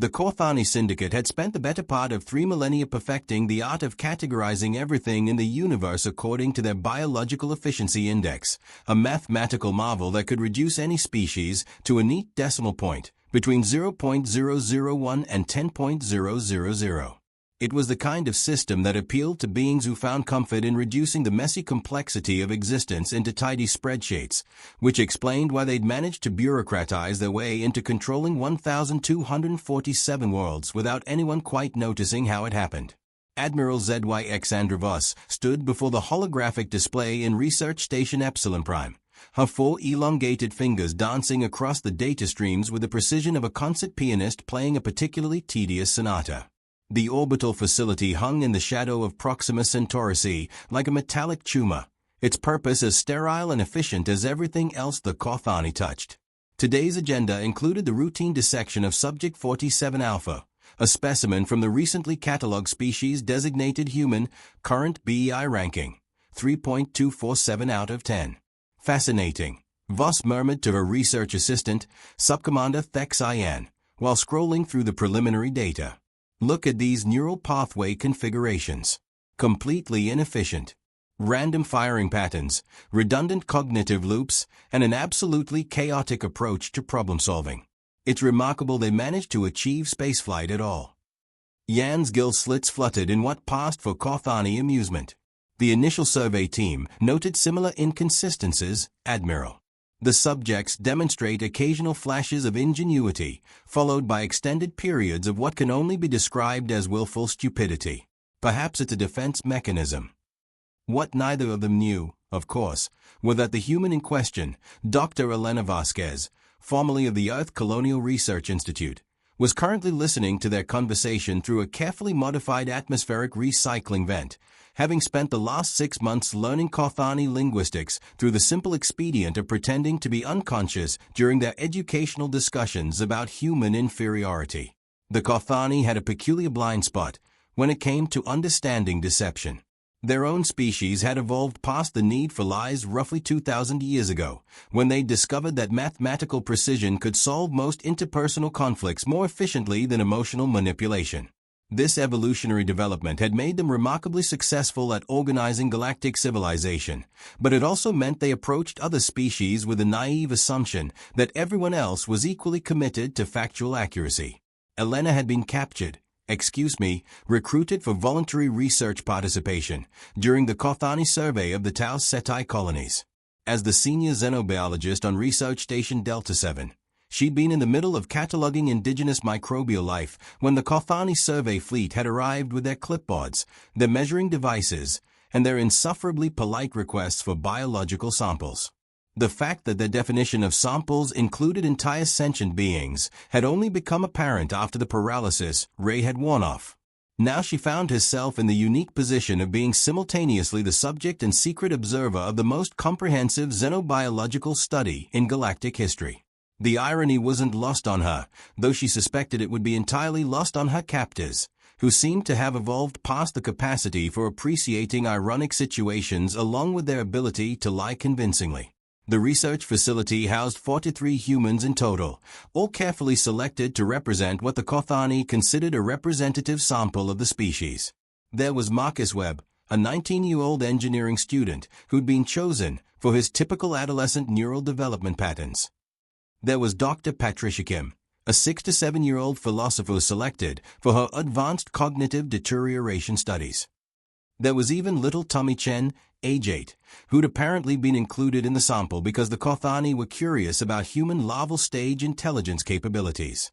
The Korthani Syndicate had spent the better part of 3 millennia perfecting the art of categorizing everything in the universe according to their biological efficiency index, a mathematical marvel that could reduce any species to a neat decimal point between 0.001 and 10.000. It was the kind of system that appealed to beings who found comfort in reducing the messy complexity of existence into tidy spreadsheets, which explained why they'd managed to bureaucratize their way into controlling 1,247 worlds without anyone quite noticing how it happened. Admiral ZYX Andravos stood before the holographic display in Research Station Epsilon Prime, her 4 elongated fingers dancing across the data streams with the precision of a concert pianist playing a particularly tedious sonata. The orbital facility hung in the shadow of Proxima Centauri C like a metallic tumor, its purpose as sterile and efficient as everything else the Korthani touched. Today's agenda included the routine dissection of Subject 47 Alpha, a specimen from the recently catalogued species designated human, current BEI ranking, 3.247 out of 10. Fascinating, Voss murmured to her research assistant, Subcommander Thex Ian, while scrolling through the preliminary data. Look at these neural pathway configurations. Completely inefficient. Random firing patterns, redundant cognitive loops, and an absolutely chaotic approach to problem solving. It's remarkable they managed to achieve spaceflight at all. Yan's gill slits fluttered in what passed for Korthani amusement. The initial survey team noted similar inconsistencies, Admiral. The subjects demonstrate occasional flashes of ingenuity, followed by extended periods of what can only be described as willful stupidity. Perhaps it's a defense mechanism. What neither of them knew, of course, was that the human in question, Dr. Elena Vasquez, formerly of the Earth Colonial Research Institute, was currently listening to their conversation through a carefully modified atmospheric recycling vent, having spent the last 6 months learning Korthani linguistics through the simple expedient of pretending to be unconscious during their educational discussions about human inferiority. The Korthani had a peculiar blind spot when it came to understanding deception. Their own species had evolved past the need for lies roughly 2,000 years ago, when they discovered that mathematical precision could solve most interpersonal conflicts more efficiently than emotional manipulation. This evolutionary development had made them remarkably successful at organizing galactic civilization, but it also meant they approached other species with a naive assumption that everyone else was equally committed to factual accuracy. Elena had been recruited for voluntary research participation during the Korthani survey of the Tau Ceti colonies. As the senior xenobiologist on Research Station Delta 7, she'd been in the middle of cataloging indigenous microbial life when the Korthani survey fleet had arrived with their clipboards, their measuring devices, and their insufferably polite requests for biological samples. The fact that their definition of samples included entire sentient beings had only become apparent after the paralysis Ray had worn off. Now she found herself in the unique position of being simultaneously the subject and secret observer of the most comprehensive xenobiological study in galactic history. The irony wasn't lost on her, though she suspected it would be entirely lost on her captors, who seemed to have evolved past the capacity for appreciating ironic situations along with their ability to lie convincingly. The research facility housed 43 humans in total, all carefully selected to represent what the Korthani considered a representative sample of the species. There was Marcus Webb, a 19-year-old engineering student who'd been chosen for his typical adolescent neural development patterns. There was Dr. Patricia Kim, a 6 to 7-year-old philosopher selected for her advanced cognitive deterioration studies. There was even little Tommy Chen, age 8, who'd apparently been included in the sample because the Korthani were curious about human larval stage intelligence capabilities.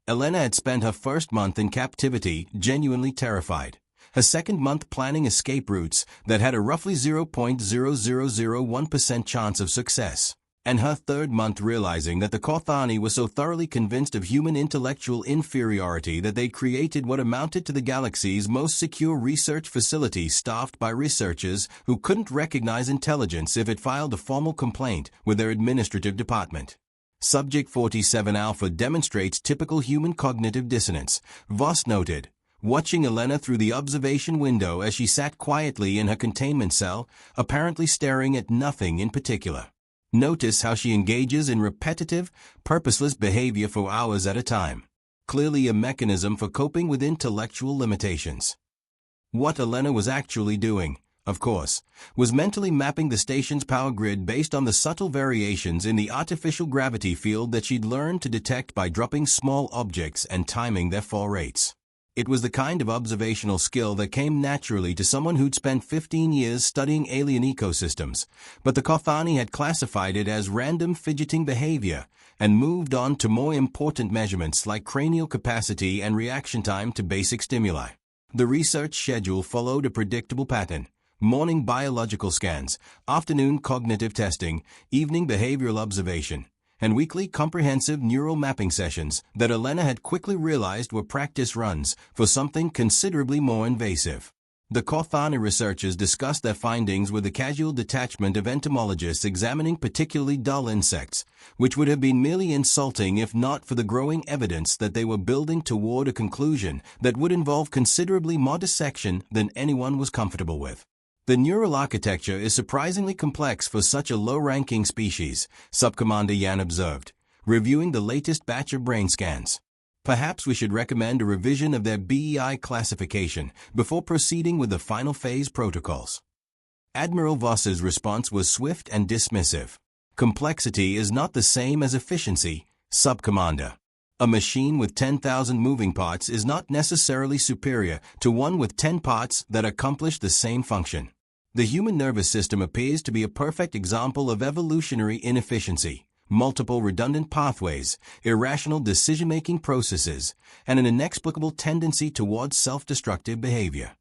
Elena had spent her first month in captivity genuinely terrified, her second month planning escape routes that had a roughly 0.0001% chance of success, and her third month realizing that the Korthani were so thoroughly convinced of human intellectual inferiority that they'd created what amounted to the galaxy's most secure research facility staffed by researchers who couldn't recognize intelligence if it filed a formal complaint with their administrative department. Subject 47 Alpha demonstrates typical human cognitive dissonance, Voss noted, watching Elena through the observation window as she sat quietly in her containment cell, apparently staring at nothing in particular. Notice how she engages in repetitive, purposeless behavior for hours at a time. clearly a mechanism for coping with intellectual limitations. What Elena was actually doing, of course, was mentally mapping the station's power grid based on the subtle variations in the artificial gravity field that she'd learned to detect by dropping small objects and timing their fall rates. It was the kind of observational skill that came naturally to someone who'd spent 15 years studying alien ecosystems, but the Korthani had classified it as random fidgeting behavior and moved on to more important measurements like cranial capacity and reaction time to basic stimuli. The research schedule followed a predictable pattern: morning biological scans, afternoon cognitive testing, evening behavioral observation, and weekly comprehensive neural mapping sessions that Elena had quickly realized were practice runs for something considerably more invasive. The Korthani researchers discussed their findings with a casual detachment of entomologists examining particularly dull insects, which would have been merely insulting if not for the growing evidence that they were building toward a conclusion that would involve considerably more dissection than anyone was comfortable with. The neural architecture is surprisingly complex for such a low-ranking species, Subcommander Yan observed, reviewing the latest batch of brain scans. Perhaps we should recommend a revision of their BEI classification before proceeding with the final phase protocols. Admiral Voss's response was swift and dismissive. Complexity is not the same as efficiency, Subcommander. A machine with 10,000 moving parts is not necessarily superior to one with 10 parts that accomplish the same function. The human nervous system appears to be a perfect example of evolutionary inefficiency: multiple redundant pathways, irrational decision-making processes, and an inexplicable tendency towards self-destructive behavior.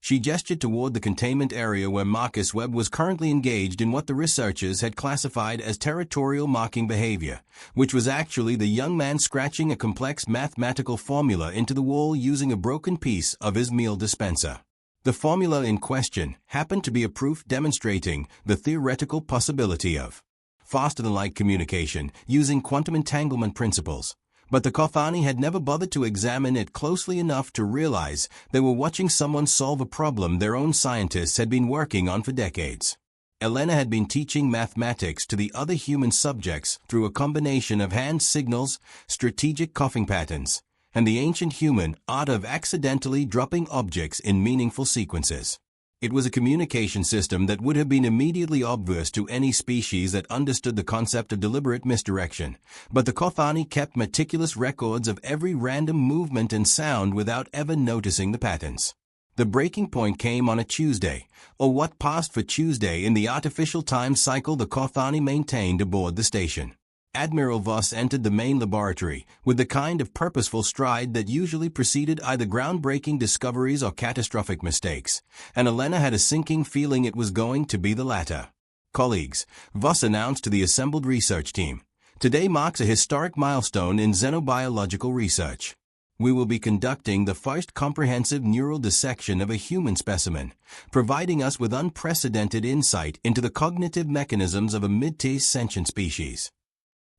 She gestured toward the containment area where Marcus Webb was currently engaged in what the researchers had classified as territorial marking behavior, which was actually the young man scratching a complex mathematical formula into the wall using a broken piece of his meal dispenser. The formula in question happened to be a proof demonstrating the theoretical possibility of faster-than-light communication using quantum entanglement principles. But the Korthani had never bothered to examine it closely enough to realize they were watching someone solve a problem their own scientists had been working on for decades. Elena had been teaching mathematics to the other human subjects through a combination of hand signals, strategic coughing patterns, and the ancient human art of accidentally dropping objects in meaningful sequences. It was a communication system that would have been immediately obvious to any species that understood the concept of deliberate misdirection, but the Korthani kept meticulous records of every random movement and sound without ever noticing the patterns. The breaking point came on a Tuesday, or what passed for Tuesday in the artificial time cycle the Korthani maintained aboard the station. Admiral Voss entered the main laboratory with the kind of purposeful stride that usually preceded either groundbreaking discoveries or catastrophic mistakes, and Elena had a sinking feeling it was going to be the latter. "Colleagues," Voss announced to the assembled research team, "today marks a historic milestone in xenobiological research. We will be conducting the first comprehensive neural dissection of a human specimen, providing us with unprecedented insight into the cognitive mechanisms of a mid-tier sentient species."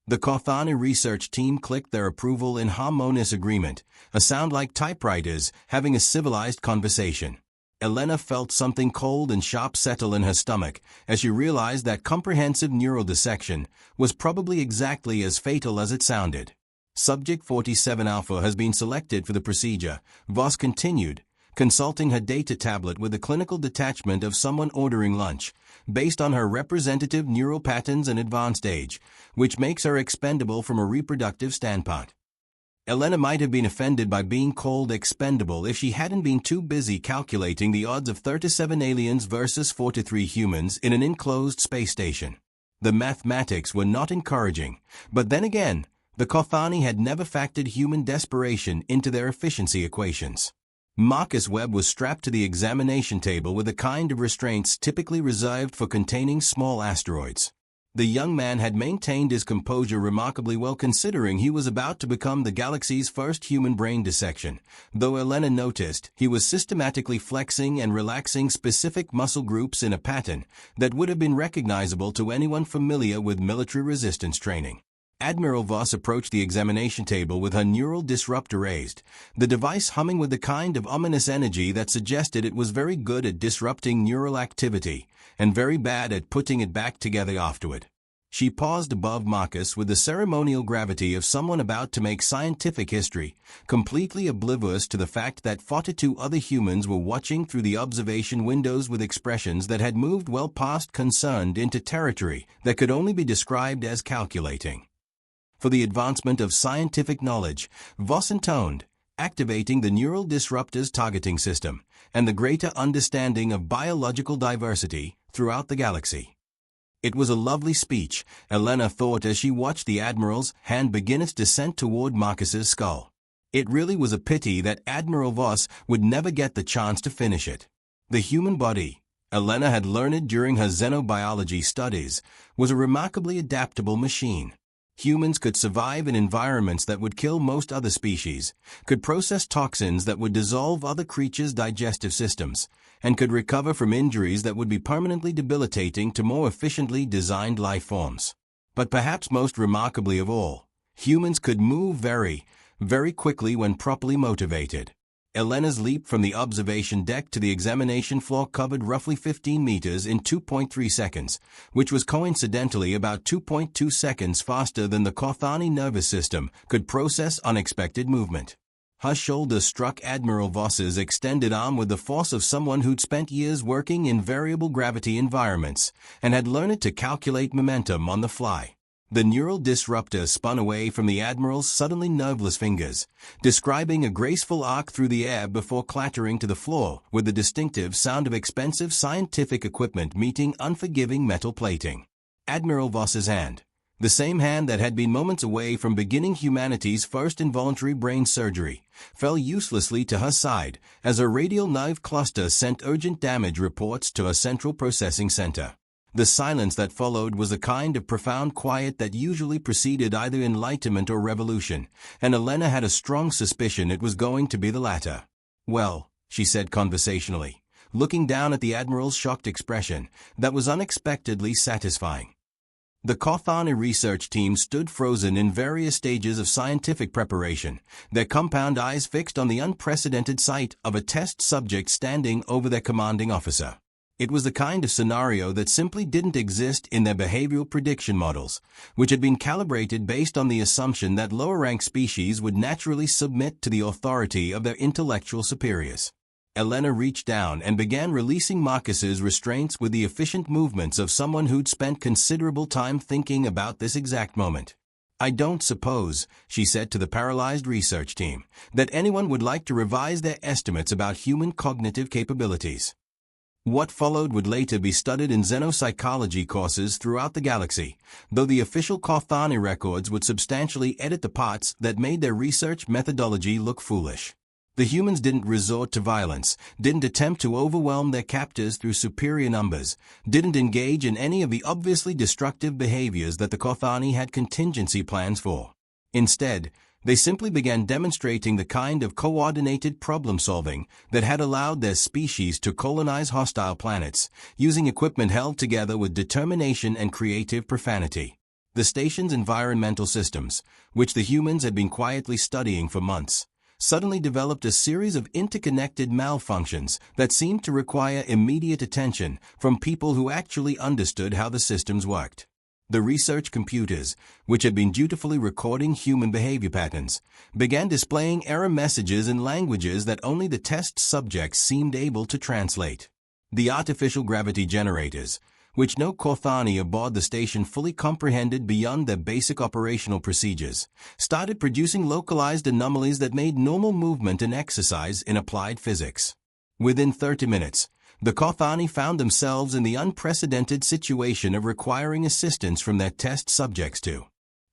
The Korthani research team clicked their approval in harmonious agreement, a sound like typewriters having a civilized conversation. Elena felt something cold and sharp settle in her stomach as she realized that comprehensive neural dissection was probably exactly as fatal as it sounded. Subject 47 Alpha has been selected for the procedure, Voss continued, consulting her data tablet with the clinical detachment of someone ordering lunch, based on her representative neural patterns and advanced age, which makes her expendable from a reproductive standpoint. Elena might have been offended by being called expendable if she hadn't been too busy calculating the odds of 37 aliens versus 43 humans in an enclosed space station. The mathematics were not encouraging, but then again, the Korthani had never factored human desperation into their efficiency equations. Marcus Webb was strapped to the examination table with the kind of restraints typically reserved for containing small asteroids. The young man had maintained his composure remarkably well considering he was about to become the galaxy's first human brain dissection, though Elena noticed he was systematically flexing and relaxing specific muscle groups in a pattern that would have been recognizable to anyone familiar with military resistance training. Admiral Voss approached the examination table with her neural disruptor raised, the device humming with the kind of ominous energy that suggested it was very good at disrupting neural activity and very bad at putting it back together afterward. She paused above Marcus with the ceremonial gravity of someone about to make scientific history, completely oblivious to the fact that 42 other humans were watching through the observation windows with expressions that had moved well past concerned into territory that could only be described as calculating. For the advancement of scientific knowledge, Voss intoned, activating the neural disruptors targeting system, and the greater understanding of biological diversity throughout the galaxy. It was a lovely speech, Elena thought as she watched the Admiral's hand begin its descent toward Marcus's skull. It really was a pity that Admiral Voss would never get the chance to finish it. The human body, Elena had learned during her xenobiology studies, was a remarkably adaptable machine. Humans could survive in environments that would kill most other species, could process toxins that would dissolve other creatures' digestive systems, and could recover from injuries that would be permanently debilitating to more efficiently designed life forms. But perhaps most remarkably of all, humans could move very, very quickly when properly motivated. Elena's leap from the observation deck to the examination floor covered roughly 15 meters in 2.3 seconds, which was coincidentally about 2.2 seconds faster than the Korthani nervous system could process unexpected movement. Her shoulder struck Admiral Voss's extended arm with the force of someone who'd spent years working in variable gravity environments and had learned to calculate momentum on the fly. The neural disruptor spun away from the Admiral's suddenly nerveless fingers, describing a graceful arc through the air before clattering to the floor with the distinctive sound of expensive scientific equipment meeting unforgiving metal plating. Admiral Voss's hand, the same hand that had been moments away from beginning humanity's first involuntary brain surgery, fell uselessly to her side as her radial nerve cluster sent urgent damage reports to her central processing center. The silence that followed was a kind of profound quiet that usually preceded either enlightenment or revolution, and Elena had a strong suspicion it was going to be the latter. "Well," she said conversationally, looking down at the Admiral's shocked expression that was unexpectedly satisfying. The Korthani research team stood frozen in various stages of scientific preparation, their compound eyes fixed on the unprecedented sight of a test subject standing over their commanding officer. It was the kind of scenario that simply didn't exist in their behavioral prediction models, which had been calibrated based on the assumption that lower-ranked species would naturally submit to the authority of their intellectual superiors. Elena reached down and began releasing Marcus's restraints with the efficient movements of someone who'd spent considerable time thinking about this exact moment. "I don't suppose," she said to the paralyzed research team, "that anyone would like to revise their estimates about human cognitive capabilities." What followed would later be studied in xenopsychology courses throughout the galaxy, though the official Korthani records would substantially edit the parts that made their research methodology look foolish. The humans didn't resort to violence, didn't attempt to overwhelm their captors through superior numbers, didn't engage in any of the obviously destructive behaviors that the Korthani had contingency plans for. Instead, they simply began demonstrating the kind of coordinated problem-solving that had allowed their species to colonize hostile planets, using equipment held together with determination and creative profanity. The station's environmental systems, which the humans had been quietly studying for months, suddenly developed a series of interconnected malfunctions that seemed to require immediate attention from people who actually understood how the systems worked. The research computers, which had been dutifully recording human behavior patterns, began displaying error messages in languages that only the test subjects seemed able to translate. The artificial gravity generators, which no Korthani aboard the station fully comprehended beyond their basic operational procedures, started producing localized anomalies that made normal movement an exercise in applied physics. Within 30 minutes, the Korthani found themselves in the unprecedented situation of requiring assistance from their test subjects to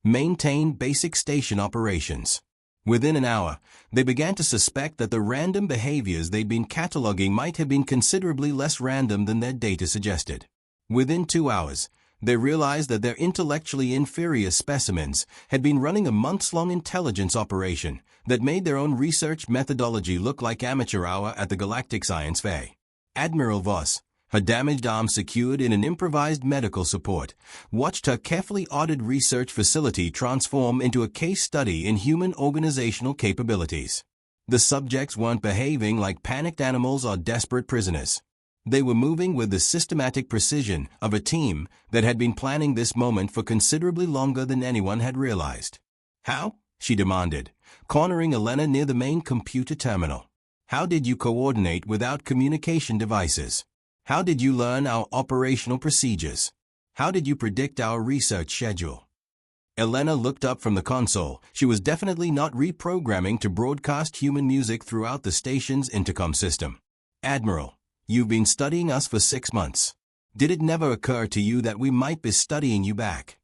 maintain basic station operations. Within an hour, they began to suspect that the random behaviors they'd been cataloging might have been considerably less random than their data suggested. Within 2 hours, they realized that their intellectually inferior specimens had been running a months-long intelligence operation that made their own research methodology look like amateur hour at the Galactic Science Fair. Admiral Voss, her damaged arm secured in an improvised medical support, watched her carefully ordered research facility transform into a case study in human organizational capabilities. The subjects weren't behaving like panicked animals or desperate prisoners. They were moving with the systematic precision of a team that had been planning this moment for considerably longer than anyone had realized. "How?" she demanded, cornering Elena near the main computer terminal. "How did you coordinate without communication devices? How did you learn our operational procedures? How did you predict our research schedule?" Elena looked up from the console. She was definitely not reprogramming to broadcast human music throughout the station's intercom system. "Admiral, you've been studying us for 6 months. Did it never occur to you that we might be studying you back?"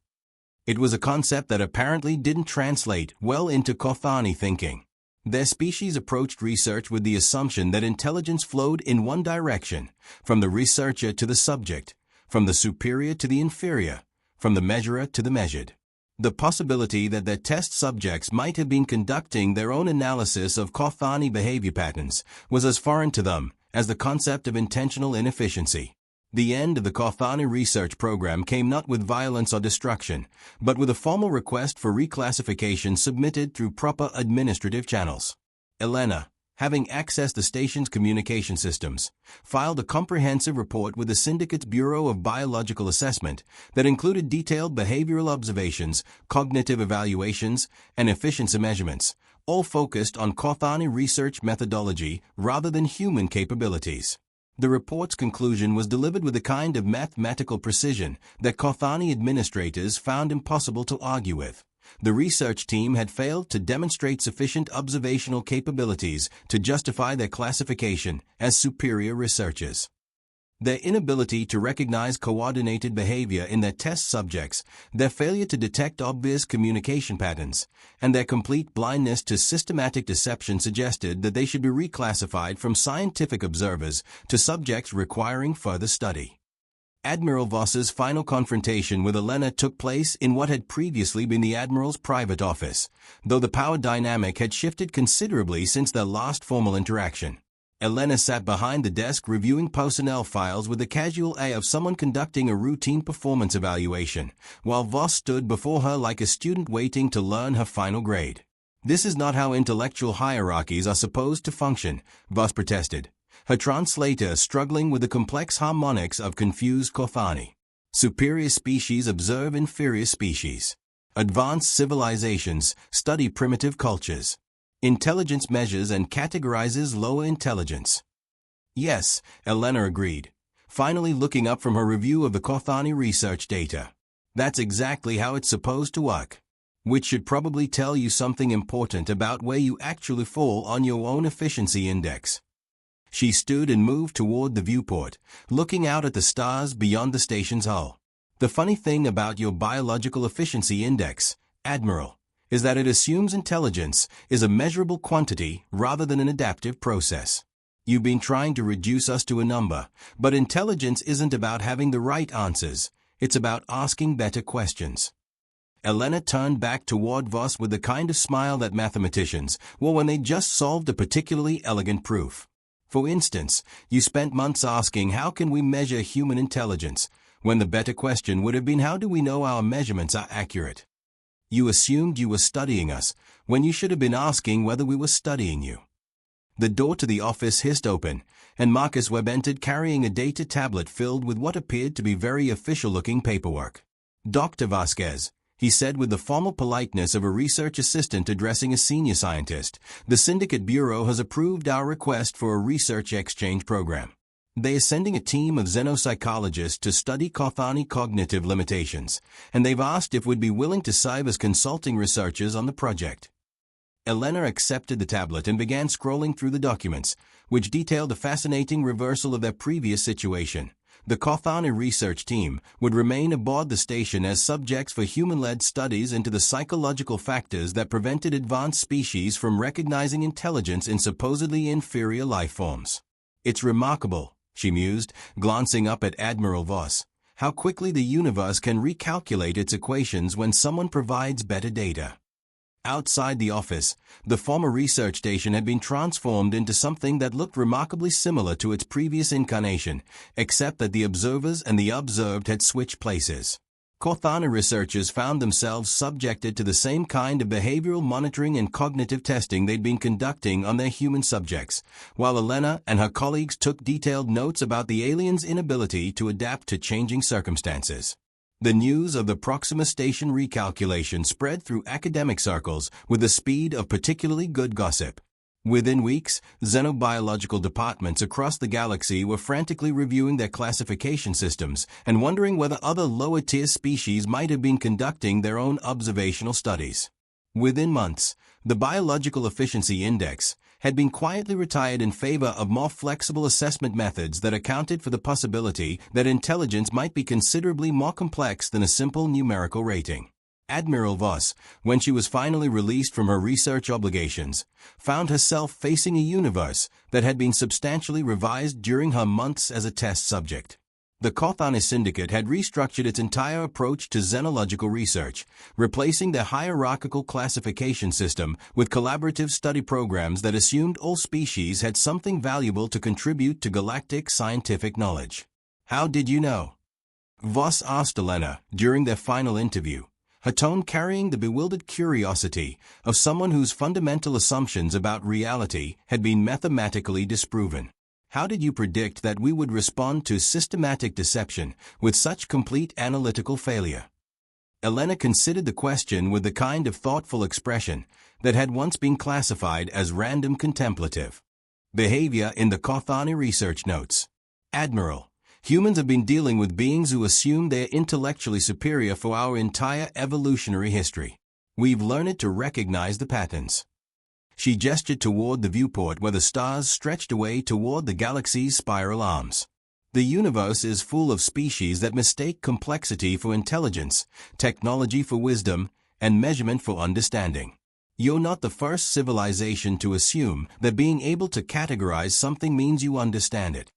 It was a concept that apparently didn't translate well into Korthani thinking. Their species approached research with the assumption that intelligence flowed in one direction, from the researcher to the subject, from the superior to the inferior, from the measurer to the measured. The possibility that their test subjects might have been conducting their own analysis of Korthani behavior patterns was as foreign to them as the concept of intentional inefficiency. The end of the Korthani research program came not with violence or destruction, but with a formal request for reclassification submitted through proper administrative channels. Elena, having accessed the station's communication systems, filed a comprehensive report with the Syndicate's Bureau of Biological Assessment that included detailed behavioral observations, cognitive evaluations, and efficiency measurements, all focused on Korthani research methodology rather than human capabilities. The report's conclusion was delivered with a kind of mathematical precision that Korthani administrators found impossible to argue with. The research team had failed to demonstrate sufficient observational capabilities to justify their classification as superior researchers. Their inability to recognize coordinated behavior in their test subjects, their failure to detect obvious communication patterns, and their complete blindness to systematic deception suggested that they should be reclassified from scientific observers to subjects requiring further study. Admiral Voss's final confrontation with Elena took place in what had previously been the Admiral's private office, though the power dynamic had shifted considerably since their last formal interaction. Elena sat behind the desk reviewing personnel files with the casual air of someone conducting a routine performance evaluation, while Voss stood before her like a student waiting to learn her final grade. "This is not how intellectual hierarchies are supposed to function," Voss protested, her translator struggling with the complex harmonics of confused Korthani. "Superior species observe inferior species. Advanced civilizations study primitive cultures. Intelligence measures and categorizes lower intelligence." "Yes," Elena agreed, finally looking up from her review of the Korthani research data. "That's exactly how it's supposed to work. Which should probably tell you something important about where you actually fall on your own efficiency index." She stood and moved toward the viewport, looking out at the stars beyond the station's hull. "The funny thing about your biological efficiency index, Admiral, is that it assumes intelligence is a measurable quantity rather than an adaptive process. You've been trying to reduce us to a number, but intelligence isn't about having the right answers, it's about asking better questions." Elena turned back toward Voss with the kind of smile that mathematicians wore when they just solved a particularly elegant proof. "For instance, you spent months asking how can we measure human intelligence, when the better question would have been how do we know our measurements are accurate? You assumed you were studying us, when you should have been asking whether we were studying you." The door to the office hissed open, and Marcus Webb entered carrying a data tablet filled with what appeared to be very official-looking paperwork. "Dr. Vasquez," he said with the formal politeness of a research assistant addressing a senior scientist, "the Syndicate Bureau has approved our request for a research exchange program. They are sending a team of xenopsychologists to study Korthani cognitive limitations, and they've asked if we'd be willing to serve as consulting researchers on the project." Elena accepted the tablet and began scrolling through the documents, which detailed a fascinating reversal of their previous situation. The Korthani research team would remain aboard the station as subjects for human-led studies into the psychological factors that prevented advanced species from recognizing intelligence in supposedly inferior life forms. "It's remarkable," she mused, glancing up at Admiral Voss, "how quickly the universe can recalculate its equations when someone provides better data." Outside the office, the former research station had been transformed into something that looked remarkably similar to its previous incarnation, except that the observers and the observed had switched places. Korthani researchers found themselves subjected to the same kind of behavioral monitoring and cognitive testing they'd been conducting on their human subjects, while Elena and her colleagues took detailed notes about the aliens' inability to adapt to changing circumstances. The news of the Proxima Station recalculation spread through academic circles with the speed of particularly good gossip. Within weeks, xenobiological departments across the galaxy were frantically reviewing their classification systems and wondering whether other lower-tier species might have been conducting their own observational studies. Within months, the Biological Efficiency Index had been quietly retired in favor of more flexible assessment methods that accounted for the possibility that intelligence might be considerably more complex than a simple numerical rating. Admiral Voss, when she was finally released from her research obligations, found herself facing a universe that had been substantially revised during her months as a test subject. The Korthani Syndicate had restructured its entire approach to xenological research, replacing their hierarchical classification system with collaborative study programs that assumed all species had something valuable to contribute to galactic scientific knowledge. "How did you know?" Voss asked Elena during their final interview, her tone carrying the bewildered curiosity of someone whose fundamental assumptions about reality had been mathematically disproven. "How did you predict that we would respond to systematic deception with such complete analytical failure?" Elena considered the question with the kind of thoughtful expression that had once been classified as random contemplative. Behavior in the Korthani research notes. "Admiral, humans have been dealing with beings who assume they are intellectually superior for our entire evolutionary history. We've learned to recognize the patterns." She gestured toward the viewport where the stars stretched away toward the galaxy's spiral arms. "The universe is full of species that mistake complexity for intelligence, technology for wisdom, and measurement for understanding. You're not the first civilization to assume that being able to categorize something means you understand it."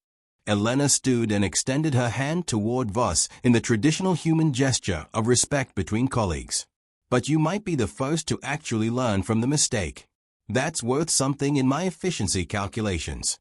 Elena stood and extended her hand toward Voss in the traditional human gesture of respect between colleagues. "But you might be the first to actually learn from the mistake. That's worth something in my efficiency calculations."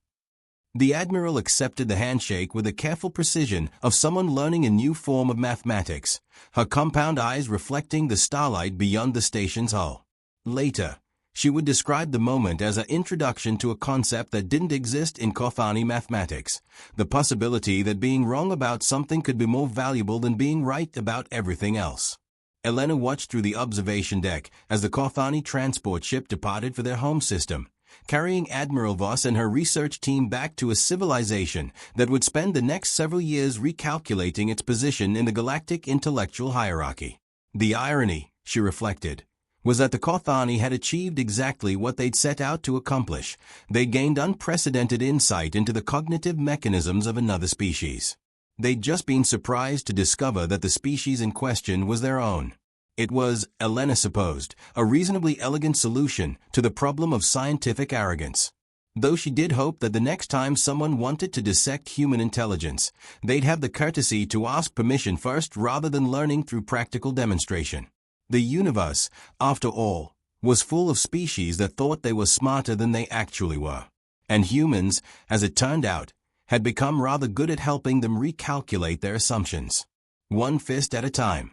The Admiral accepted the handshake with the careful precision of someone learning a new form of mathematics, her compound eyes reflecting the starlight beyond the station's hull. Later, she would describe the moment as an introduction to a concept that didn't exist in Korthani mathematics, the possibility that being wrong about something could be more valuable than being right about everything else. Elena watched through the observation deck as the Korthani transport ship departed for their home system, carrying Admiral Voss and her research team back to a civilization that would spend the next several years recalculating its position in the galactic intellectual hierarchy. The irony, she reflected, was that the Korthani had achieved exactly what they'd set out to accomplish. They gained unprecedented insight into the cognitive mechanisms of another species. They'd just been surprised to discover that the species in question was their own. It was, Elena supposed, a reasonably elegant solution to the problem of scientific arrogance. Though she did hope that the next time someone wanted to dissect human intelligence, they'd have the courtesy to ask permission first rather than learning through practical demonstration. The universe, after all, was full of species that thought they were smarter than they actually were. And humans, as it turned out, had become rather good at helping them recalculate their assumptions. One fist at a time.